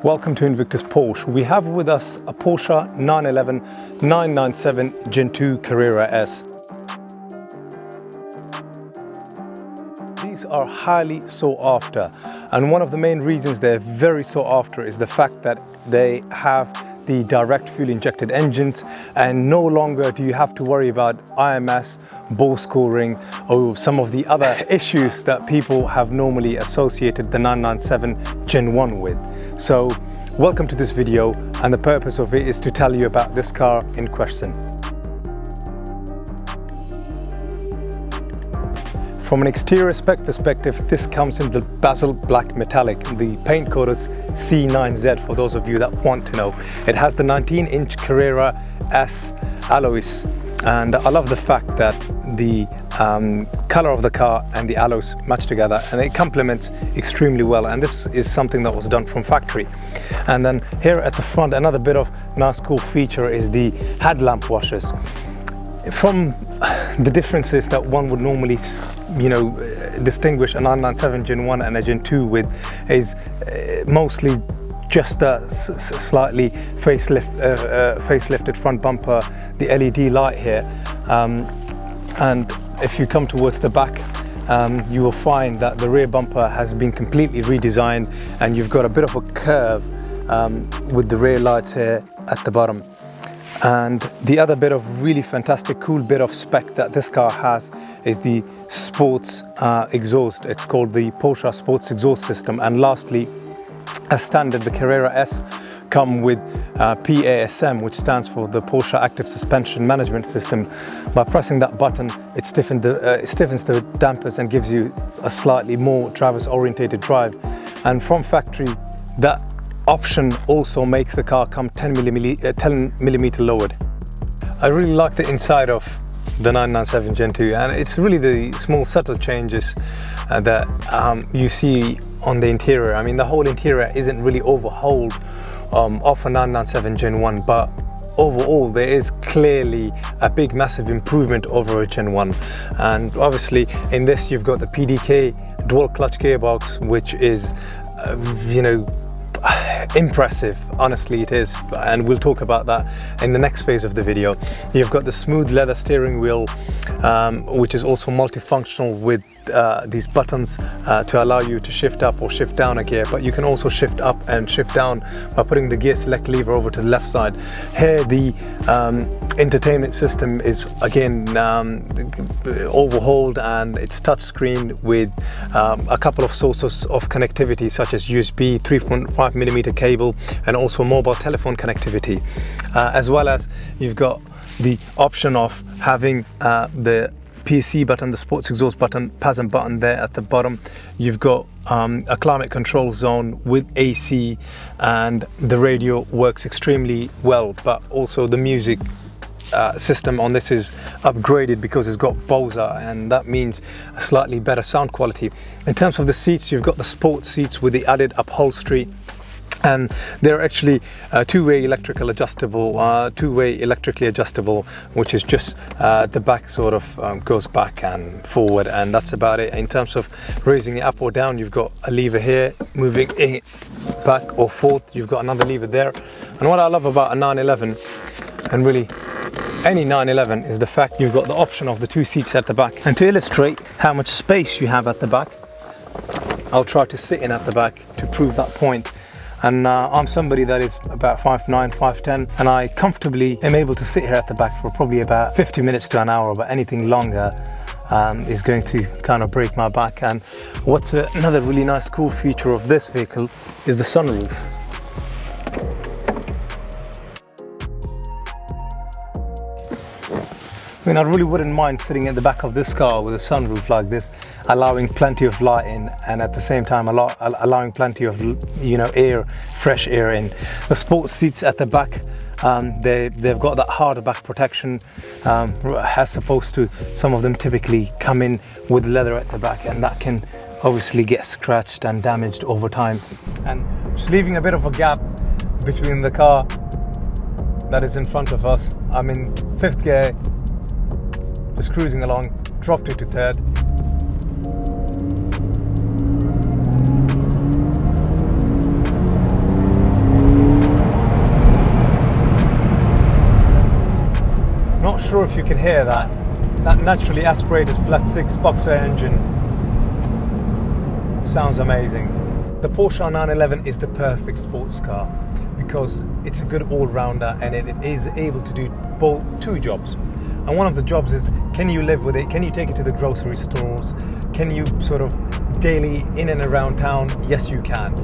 Welcome to Invictus Porsche. We have with us a Porsche 911 997 Gen 2 Carrera S. These are highly sought after, and one of the main reasons they're very sought after is the fact that they have the direct fuel injected engines, and no longer do you have to worry about IMS, Bose scoring, or some of the other issues that people have normally associated the 997 Gen 1 with. So welcome to this video, and the purpose of it is to tell you about this car in question. From an exterior spec perspective, this comes in the Basalt black metallic. The paint code is C9Z for those of you that want to know. It has the 19-inch Carrera S alloys, and I love the fact that the color of the car and the alloys match together, and it complements extremely well, and this is something that was done from factory. And then here at the front, another bit of nice cool feature is the headlamp washers. From the differences that one would normally distinguish a 997 Gen 1 and a Gen 2 with is mostly just a slightly facelifted front bumper, the LED light here, and if you come towards the back, you will find that the rear bumper has been completely redesigned, and you've got a bit of a curve with the rear lights here at the bottom. And the other bit of really fantastic cool bit of spec that this car has is the sports exhaust. It's called the Porsche Sports Exhaust System. And lastly, as standard, the Carrera S come with PASM, which stands for the Porsche Active Suspension Management System. By pressing that button, it stiffens the dampers and gives you a slightly more traverse orientated drive. And from factory, that option also makes the car come 10 millimeter lowered. I really like the inside of the 997 Gen 2, and it's really the small subtle changes that you see on the interior. I mean, the whole interior isn't really overhauled of a 997 Gen 1, but overall there is clearly a big massive improvement over a Gen 1. And obviously in this you've got the PDK dual clutch gearbox, which is impressive, honestly it is, and we'll talk about that in the next phase of the video. You've got the smooth leather steering wheel, which is also multifunctional with these buttons to allow you to shift up or shift down a gear, but you can also shift up and shift down by putting the gear select lever over to the left side. Here the entertainment system is again overhauled, and it's touchscreen with a couple of sources of connectivity such as USB 3.5mm cable and also mobile telephone connectivity, as well as you've got the option of having the PSC button, the sports exhaust button, PASM button there at the bottom. You've got a climate control zone with AC, and the radio works extremely well, but also the music system on this is upgraded because it's got Bose, and that means a slightly better sound quality. In terms of the seats, you've got the sports seats with the added upholstery, and they're actually two-way electrically adjustable, which is just the back sort of goes back and forward, and that's about it. In terms of raising it up or down, you've got a lever here, moving it back or forth, you've got another lever there. And what I love about a 911, and really any 911, is the fact you've got the option of the two seats at the back. And to illustrate how much space you have at the back, I'll try to sit in at the back to prove that point. And I'm somebody that is about 5'9", 5'10", and I comfortably am able to sit here at the back for probably about 50 minutes to an hour, but anything longer is going to kind of break my back. And what's another really nice cool feature of this vehicle is the sunroof. I mean, I really wouldn't mind sitting at the back of this car with a sunroof like this, allowing plenty of light in, and at the same time allowing plenty of air, fresh air in. The sports seats at the back, they've got that harder back protection, as opposed to some of them typically come in with leather at the back, and that can obviously get scratched and damaged over time. And just leaving a bit of a gap between the car that is in front of us. I'm in 5th gear, just cruising along, dropped it to 3rd. sure if you can hear that. That naturally aspirated flat 6 boxer engine sounds amazing. The Porsche 911 is the perfect sports car because it's a good all-rounder and it is able to do two jobs. And one of the jobs is, can you live with it? Can you take it to the grocery stores? Can you sort of daily in and around town? Yes, you can.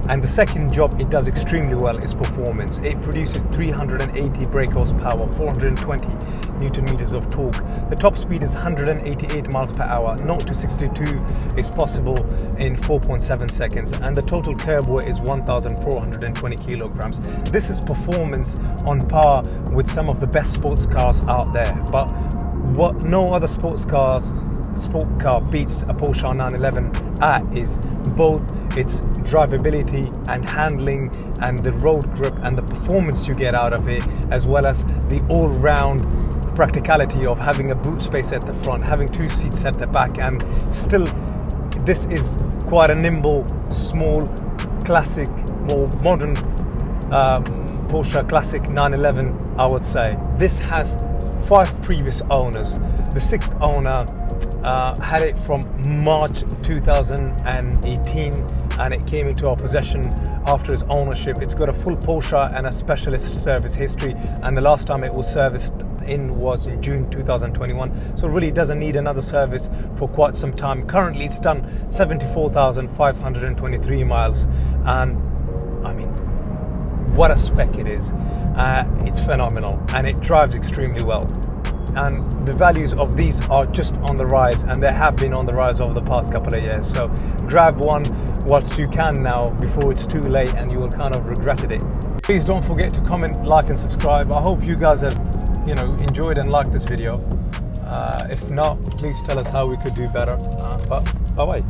And the second job it does extremely well is performance. It produces 380 brake horsepower, 420 Newton meters of torque. The top speed is 188 miles per hour. 0 to 62 is possible in 4.7 seconds. And the total curb weight is 1,420 kilograms. This is performance on par with some of the best sports cars out there. But what no other sport car beats a Porsche 911 at is both its drivability and handling and the road grip and the performance you get out of it, as well as the all-round practicality of having a boot space at the front, having 2 seats at the back, and still this is quite a nimble, small, classic, more modern Porsche classic 911, I would say. This has 5 previous owners. The 6th owner had it from March 2018 and it came into our possession after his ownership. It's got a full Porsche and a specialist service history, and the last time it was serviced was in June 2021, so it really doesn't need another service for quite some time. Currently it's done 74,523 miles, and I mean, what a spec it is. It's phenomenal and it drives extremely well. And the values of these are just on the rise, and they have been on the rise over the past couple of years. So grab one whilst you can now before it's too late and you will kind of regretted it. Please don't forget to comment, like and subscribe. I hope you guys have enjoyed and liked this video. If not, please tell us how we could do better. But bye-bye.